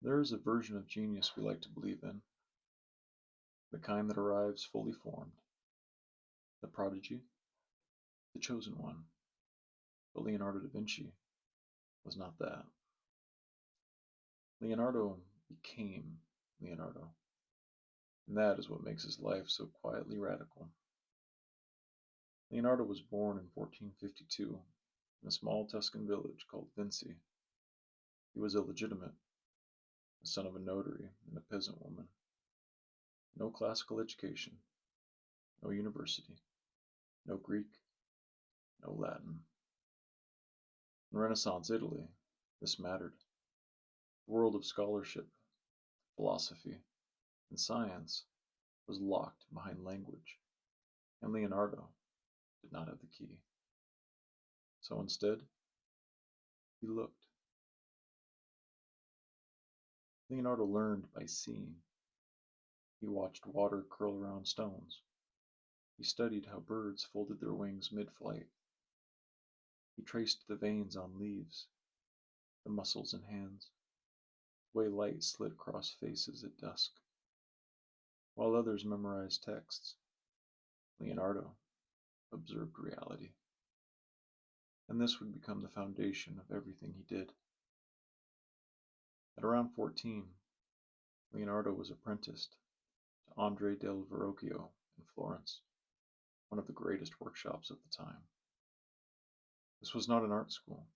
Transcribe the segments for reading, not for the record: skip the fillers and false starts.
There is a version of genius we like to believe in, the kind that arrives fully formed, the prodigy, the chosen one. But Leonardo da Vinci was not that. Leonardo became Leonardo, and that is what makes his life so quietly radical. Leonardo was born in 1452 in a small Tuscan village called Vinci. He was illegitimate, the son of a notary and a peasant woman. No classical education, no university, no Greek, no Latin. In Renaissance Italy, this mattered. The world of scholarship, philosophy, and science was locked behind language, and Leonardo did not have the key. So instead, he looked. Leonardo learned by seeing. He watched water curl around stones. He studied how birds folded their wings mid-flight. He traced the veins on leaves, the muscles in hands, the way light slid across faces at dusk. While others memorized texts, Leonardo observed reality. And this would become the foundation of everything he did. At around 14, Leonardo was apprenticed to Andrea del Verrocchio in Florence, one of the greatest workshops of the time. This was not an art school.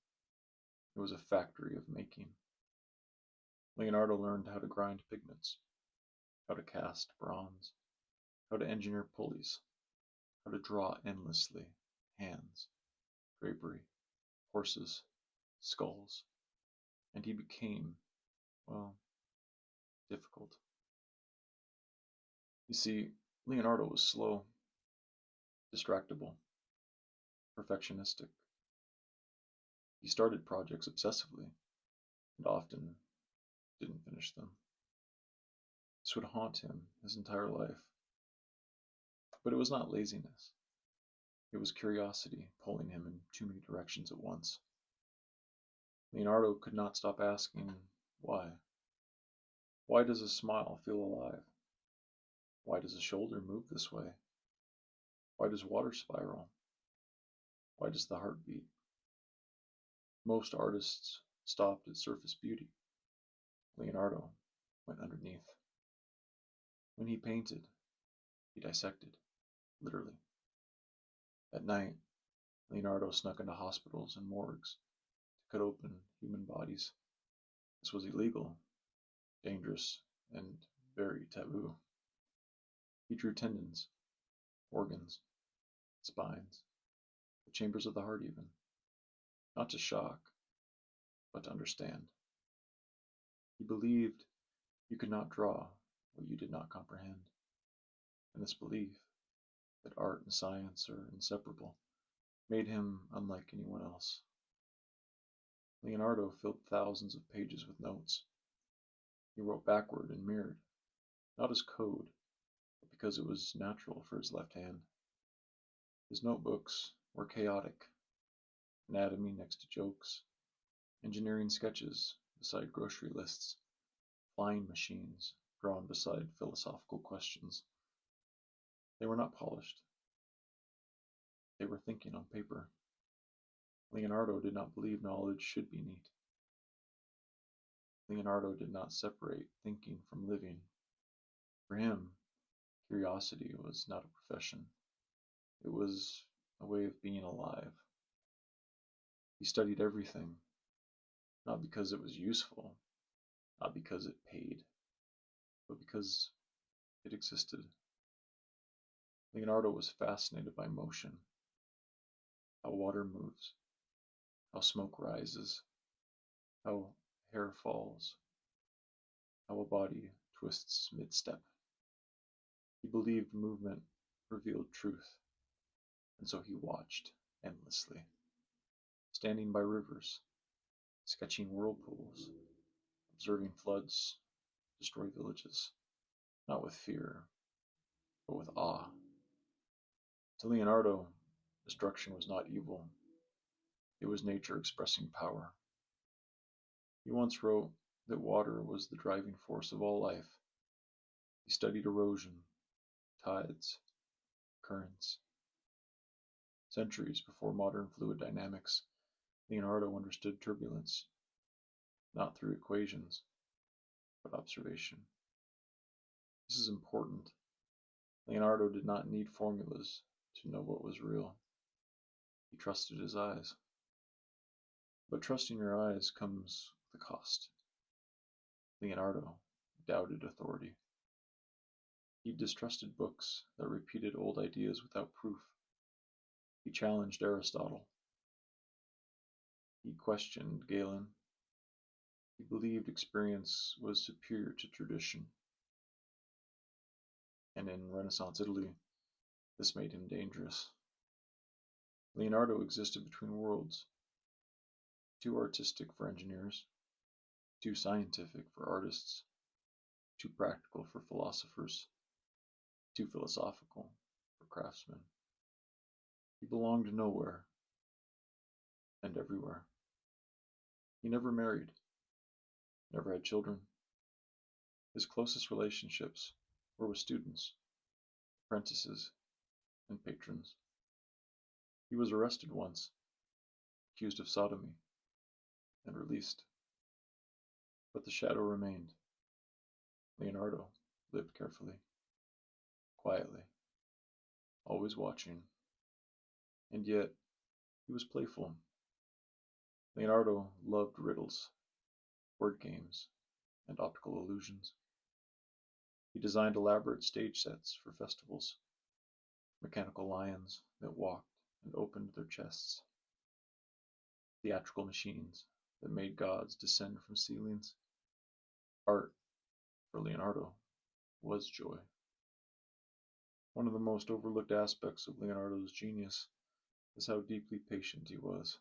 It was a factory of making. Leonardo learned how to grind pigments, how to cast bronze, how to engineer pulleys, how to draw endlessly hands, drapery, horses, skulls, and he became, well, difficult. You see, Leonardo was slow, distractible, perfectionistic. He started projects obsessively and often didn't finish them. This would haunt him his entire life. But it was not laziness. It was curiosity pulling him in too many directions at once. Leonardo could not stop asking, why? Why does a smile feel alive? Why does a shoulder move this way? Why does water spiral? Why does the heart beat? Most artists stopped at surface beauty. Leonardo went underneath. When he painted, he dissected, literally. At night, Leonardo snuck into hospitals and morgues to cut open human bodies. This was illegal, dangerous, and very taboo. He drew tendons, organs, spines, the chambers of the heart even, not to shock, but to understand. He believed you could not draw what you did not comprehend, and this belief that art and science are inseparable made him unlike anyone else. Leonardo filled thousands of pages with notes. He wrote backward and mirrored, not as code, but because it was natural for his left hand. His notebooks were chaotic, anatomy next to jokes, engineering sketches beside grocery lists, flying machines drawn beside philosophical questions. They were not polished. They were thinking on paper. Leonardo did not believe knowledge should be neat. Leonardo did not separate thinking from living. For him, curiosity was not a profession. It was a way of being alive. He studied everything, not because it was useful, not because it paid, but because it existed. Leonardo was fascinated by motion, how water moves, how smoke rises, how hair falls, how a body twists mid-step. He believed movement revealed truth, and so he watched endlessly, standing by rivers, sketching whirlpools, observing floods destroy villages, not with fear, but with awe. To Leonardo, destruction was not evil. It was nature expressing power. He once wrote, that water was the driving force of all life. He studied erosion, tides, currents. Centuries before modern fluid dynamics, Leonardo understood turbulence, not through equations, but observation. This is important. Leonardo did not need formulas to know what was real. He trusted his eyes. But trusting your eyes comes with a cost. Leonardo doubted authority. He distrusted books that repeated old ideas without proof. He challenged Aristotle. He questioned Galen. He believed experience was superior to tradition. And in Renaissance Italy, this made him dangerous. Leonardo existed between worlds, too artistic for engineers, too scientific for artists, too practical for philosophers, too philosophical for craftsmen. He belonged nowhere and everywhere. He never married, never had children. His closest relationships were with students, apprentices, and patrons. He was arrested once, accused of sodomy, and released. But the shadow remained. Leonardo lived carefully, quietly, always watching. And yet, he was playful. Leonardo loved riddles, word games, and optical illusions. He designed elaborate stage sets for festivals, mechanical lions that walked and opened their chests, theatrical machines that made gods descend from ceilings. Art, for Leonardo, was joy. One of the most overlooked aspects of Leonardo's genius is how deeply patient he was.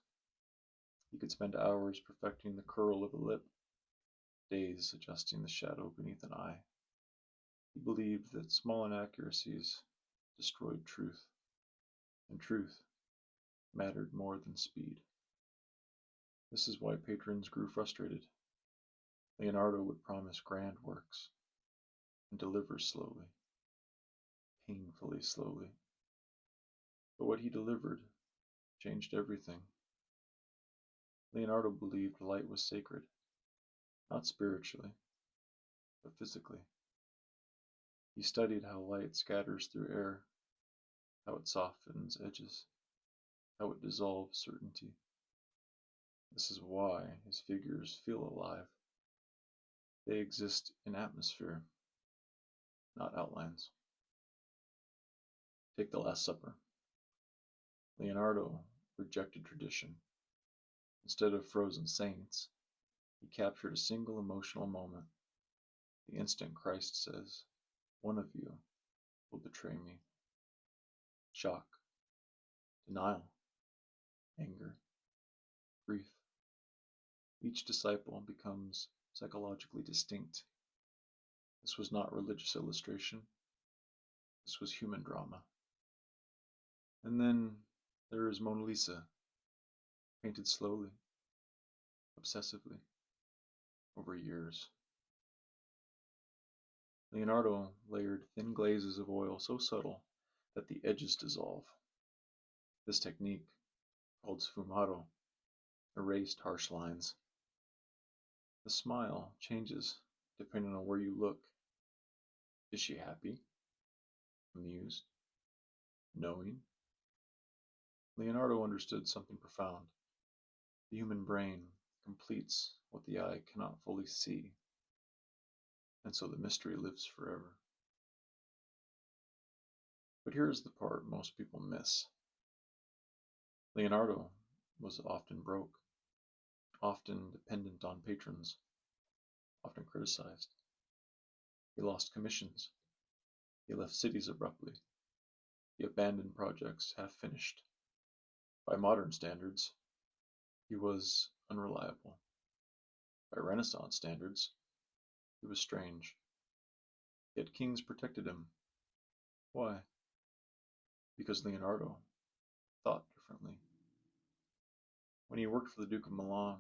He could spend hours perfecting the curl of a lip, days adjusting the shadow beneath an eye. He believed that small inaccuracies destroyed truth, and truth mattered more than speed. This is why patrons grew frustrated. Leonardo would promise grand works and deliver slowly, painfully slowly. But what he delivered changed everything. Leonardo believed light was sacred, not spiritually, but physically. He studied how light scatters through air, how it softens edges, how it dissolves certainty. This is why his figures feel alive. They exist in atmosphere, not outlines. Take the Last Supper. Leonardo rejected tradition. Instead of frozen saints, he captured a single emotional moment. The instant Christ says, "One of you will betray me." Shock, denial, anger, grief. Each disciple becomes psychologically distinct. This was not religious illustration. This was human drama. And then there is Mona Lisa, painted slowly, obsessively, over years. Leonardo layered thin glazes of oil so subtle that the edges dissolve. This technique, called sfumato, erased harsh lines. The smile changes depending on where you look. Is she happy? Amused? Knowing? Leonardo understood something profound. The human brain completes what the eye cannot fully see, and so the mystery lives forever. But here's the part most people miss. Leonardo was often broke, often dependent on patrons, often criticized. He lost commissions. He left cities abruptly. He abandoned projects half finished. By modern standards, he was unreliable. By Renaissance standards, he was strange. Yet kings protected him. Why? Because Leonardo thought differently. When he worked for the Duke of Milan,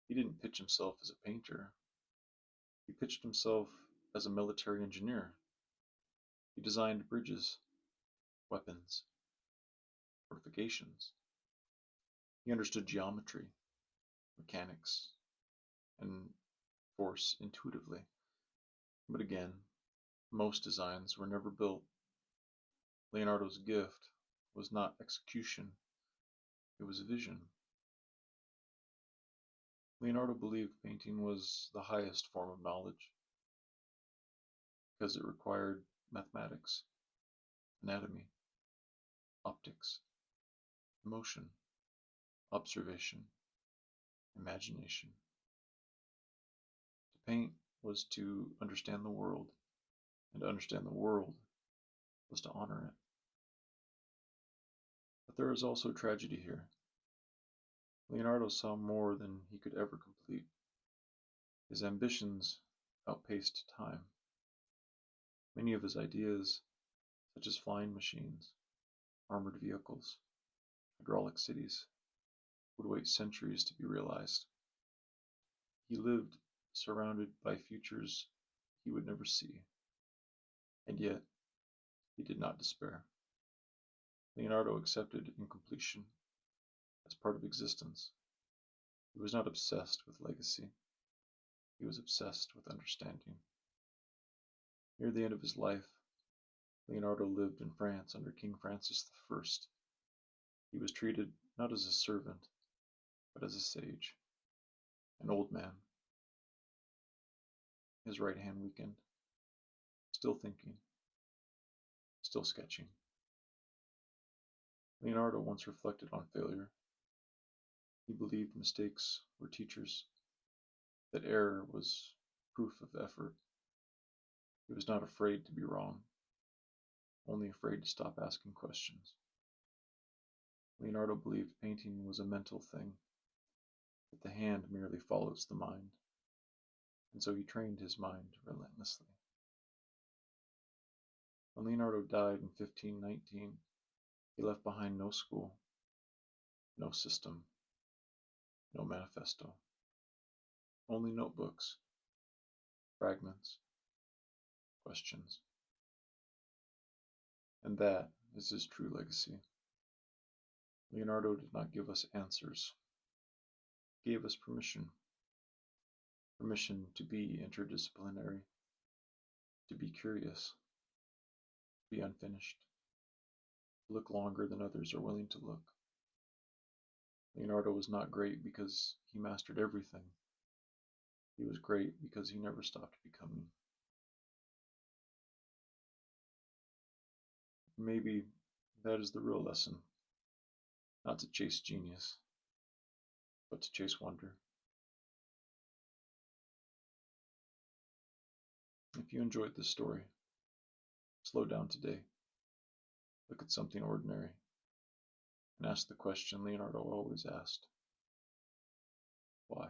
he didn't pitch himself as a painter. He pitched himself as a military engineer. He designed bridges, weapons, fortifications. He understood geometry, mechanics, and force intuitively. But again, most designs were never built. Leonardo's gift was not execution, it was vision. Leonardo believed painting was the highest form of knowledge because it required mathematics, anatomy, optics, emotion, observation, imagination. To paint was to understand the world, and to understand the world was to honor it. But there is also tragedy here. Leonardo saw more than he could ever complete. His ambitions outpaced time. Many of his ideas, such as flying machines, armored vehicles, hydraulic cities, would wait centuries to be realized. He lived surrounded by futures he would never see, and yet he did not despair. Leonardo accepted incompletion as part of existence. He was not obsessed with legacy, he was obsessed with understanding. Near the end of his life, Leonardo lived in France under King Francis I. He was treated not as a servant, but as a sage, an old man. His right hand weakened, still thinking, still sketching. Leonardo once reflected on failure. He believed mistakes were teachers, that error was proof of effort. He was not afraid to be wrong, only afraid to stop asking questions. Leonardo believed painting was a mental thing, that the hand merely follows the mind, and so he trained his mind relentlessly. When Leonardo died in 1519, he left behind no school, no system, no manifesto, only notebooks, fragments, questions. And that is his true legacy. Leonardo did not give us answers. He gave us permission. Permission to be interdisciplinary, to be curious, to be unfinished, to look longer than others are willing to look. Leonardo was not great because he mastered everything. He was great because he never stopped becoming. Maybe that is the real lesson. Not to chase genius, but to chase wonder. If you enjoyed this story, slow down today. Look at something ordinary and ask the question Leonardo always asked: why?